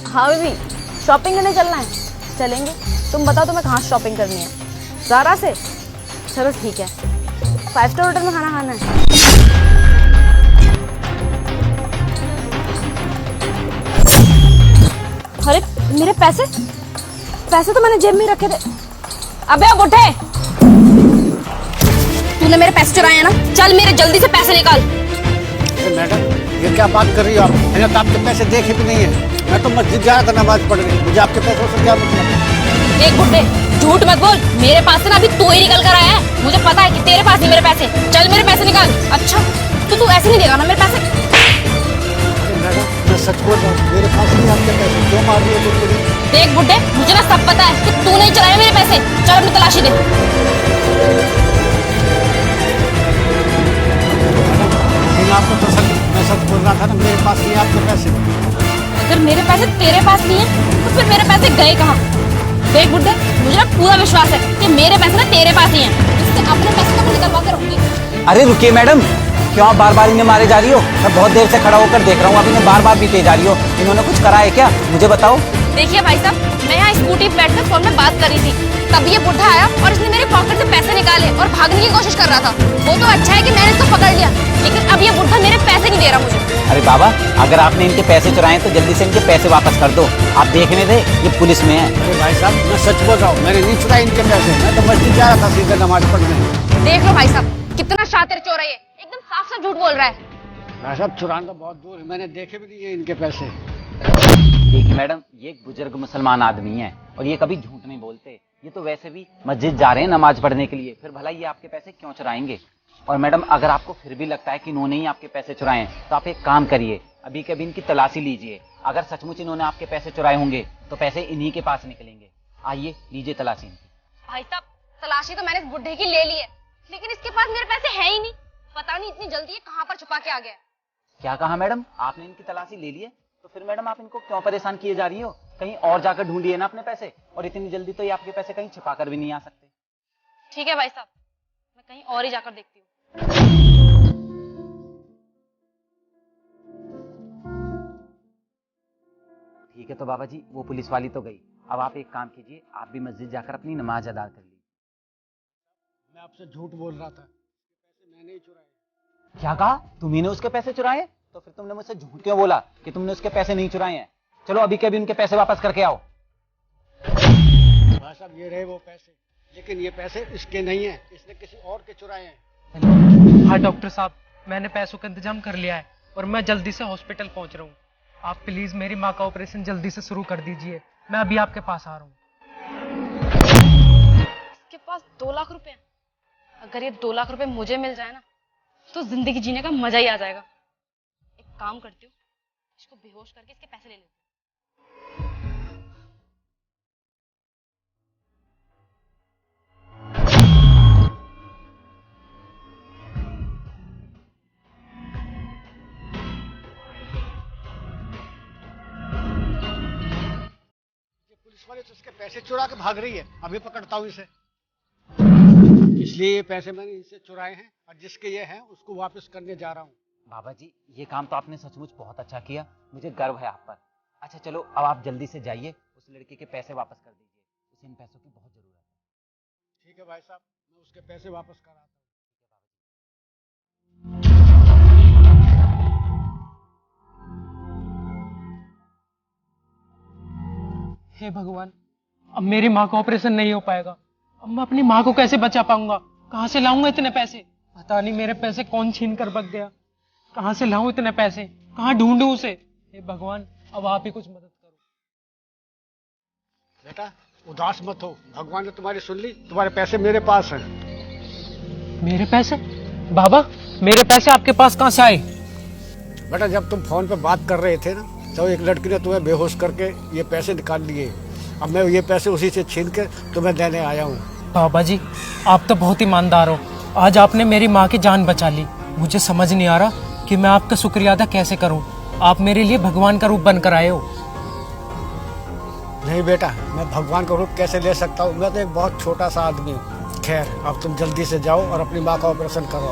हाँ baby, shopping करने चलना है, चलेंगे। तुम बताओ तुम्हें कहाँ शॉपिंग करनी है? ज़ारा से? चलो ठीक है। 5 स्टार होटल में खाना खाना है। अरे मेरे पैसे तो मैंने जेब में ही रखे थे। अबे अब उठे, तूने मेरे पैसे चुराए हैं ना? चल मेरे जल्दी से पैसे निकाल। मैडम ये क्या बात कर रही हो आप? मैंने तो आपके पैसे देखे भी नहीं है। मैं तो मस्जिद जाया था नमाज पढ़ने, मुझे आपके पैसों से क्या मतलब? एक बुड्ढे, झूठ मत बोल। मेरे पास से ना अभी तू ही निकल कर आया है। मुझे पता है कि तेरे पास नहीं मेरे पैसे। चल मेरे पैसे निकाल। अच्छा तो तू ऐसे नहीं देगा ना मेरे पैसे? मैडम मैं सच बोल रहा हूँ, मेरे पास नहीं आपके पैसे। क्यों मार रही हो तुम? देख बुड्ढे, मुझे ना सब पता है कि तू नहीं चलाया मेरे पैसे। चल अपनी तलाशी दे। आपको तो सच, मैं सच बोल रहा था ना, मेरे पास नहीं आपके पैसे। अगर मेरे पैसे तेरे पास नहीं है तो फिर मेरे पैसे गए कहाँ? देख बुड्ढे, मुझे ना पूरा विश्वास है कि मेरे पैसे ना तेरे पास ही हैं। इससे अपने पैसे तो मैं निकलवा के रखूंगी। अरे रुकिए मैडम, क्यों आप बार बार इन्हें मारे जा रही हो? मैं बहुत देर से खड़ा होकर देख रहा हूँ, आप इन्हें बार बार पीटे जा रही हो। इन्होंने कुछ करा है क्या? मुझे बताओ। देखिए भाई साहब, मैं यहाँ स्कूटी पे बैठकर फोन में बात कर रही थी, तब ये बुढ़ा आया और इसने मेरे पॉकेट से पैसे निकाले और भागने की कोशिश कर रहा था। वो तो अच्छा है कि मैंने इसको पकड़ लिया, लेकिन अब ये बुढ़ा मेरे पैसे नहीं दे रहा मुझे। अरे बाबा, अगर आपने इनके पैसे चुराए तो जल्दी से इनके पैसे वापस कर दो। आप देखने दे, ये पुलिस में है। अरे भाई साहब मैं सच बोल रहा हूँ, मैंने नहीं चुराए इनके पैसे। मैं तो मस्जिद जा रहा था सीधे नमाज पढ़ने। देख लो भाई साहब, कितना शातिर चोर है ये, एकदम साफ साफ झूठ बोल रहा है। भाई साहब चुराना तो बहुत दूर है, मैंने देखे भी नहीं है इनके पैसे। देखिए मैडम, ये एक बुजुर्ग मुसलमान आदमी है और ये कभी झूठ नहीं बोलते। ये तो वैसे भी मस्जिद जा रहे हैं नमाज पढ़ने के लिए, फिर भला ये आपके पैसे क्यों चुराएंगे? और मैडम अगर आपको फिर भी लगता है कि इन्होंने ही आपके पैसे चुराए हैं तो आप एक काम करिए, अभी कभी इनकी तलाशी लीजिए। अगर सचमुच इन्होंने आपके पैसे चुराए होंगे तो पैसे इन्हीं के पास निकलेंगे। आइए लीजिए तलाशी इनकी। भाई साहब तलाशी तो मैंने इस बुढ़े की ले ली है, लेकिन इसके पास मेरे पैसे हैं ही नहीं। पता नहीं इतनी जल्दी ये कहाँ पर छुपा के आ गया। क्या कहा मैडम? आपने इनकी तलाशी ले ली है तो फिर मैडम आप इनको क्यों परेशान किए जा रही हो? कहीं और जाकर ढूंढिए ना अपने पैसे, और इतनी जल्दी तो ये आपके पैसे कहीं छिपा कर भी नहीं आ सकते। ठीक है भाई साहब, मैं कहीं और ही जाकर देखती हूँ। ठीक है तो बाबा जी, वो पुलिस वाली तो गई। अब आप एक काम कीजिए, आप भी मस्जिद जाकर अपनी नमाज अदा कर लीजिए। मैं आपसे झूठ बोल रहा था, पैसे मैंने ही चुराए। क्या कहा? तुम्ही ने उसके पैसे चुराए? तो फिर तुमने मुझसे झूठ क्यों बोला कि तुमने उसके पैसे नहीं चुराए हैं? चलो अभी के अभी उनके पैसे वापस करके आओ। भाई साहब ये रहे वो पैसे, लेकिन ये पैसे इसके नहीं है, इसने किसी और के चुराए हैं। हाँ डॉक्टर साहब, मैंने पैसों का इंतजाम कर लिया है और मैं जल्दी से हॉस्पिटल पहुंच रहा हूँ। आप प्लीज मेरी माँ का ऑपरेशन जल्दी से शुरू कर दीजिए। मैं अभी आपके पास आ रहा हूँ। इसके पास 2 लाख रुपए हैं। अगर ये 2 लाख रुपए मुझे मिल जाए ना तो जिंदगी जीने का मजा ही आ जाएगा। एक काम करती हूँ, इसको बेहोश करके इसके पैसे ले लेती हूँ। पुलिस वाले तो उसके पैसे चुरा के भाग रही है, अभी पकड़ता हूँ इसे। इसलिए ये पैसे मैंने इनसे चुराए हैं और जिसके ये हैं उसको वापस करने जा रहा हूँ। बाबा जी ये काम तो आपने सचमुच बहुत अच्छा किया, मुझे गर्व है आप पर। अच्छा चलो अब आप जल्दी से जाइए, उस लड़के के पैसे वापस कर दीजिए, उसे इन पैसों की बहुत जरूरत है। ठीक है भाई साहब, मैं उसके पैसे वापस कराता हूँ। हे भगवान, अब मेरी माँ का ऑपरेशन नहीं हो पाएगा। अब मैं अपनी माँ को कैसे बचा पाऊंगा? कहाँ से लाऊंगा इतने पैसे? पता नहीं मेरे पैसे कौन छीन कर भग गया। कहाँ से लाऊं इतने पैसे? कहाँ ढूंढूं उसे? हे भगवान, अब आप ही कुछ मदद करो। बेटा उदास मत हो, भगवान ने तुम्हारी सुन ली, तुम्हारे पैसे मेरे पास हैं। मेरे पैसे? बाबा, मेरे पैसे आपके पास कहाँ से आए? बेटा जब तुम फोन पे बात कर रहे थे ना, तो एक लड़की ने तुम्हें बेहोश करके ये पैसे निकाल लिए। अब मैं ये पैसे उसी से छीन के तुम्हें देने आया हूँ। बाबा जी, आप तो बहुत ईमानदार हो। आज आपने मेरी माँ की जान बचा ली। मुझे समझ नहीं आ रहा कि मैं आपका शुक्रिया अदा कैसे करूं। आप मेरे लिए भगवान का रूप बनकर आए हो। नहीं बेटा, मैं भगवान का रूप कैसे ले सकता हूँ? मैं तो एक बहुत छोटा सा आदमी हूँ। खैर अब तुम जल्दी से जाओ और अपनी माँ का ऑपरेशन करो।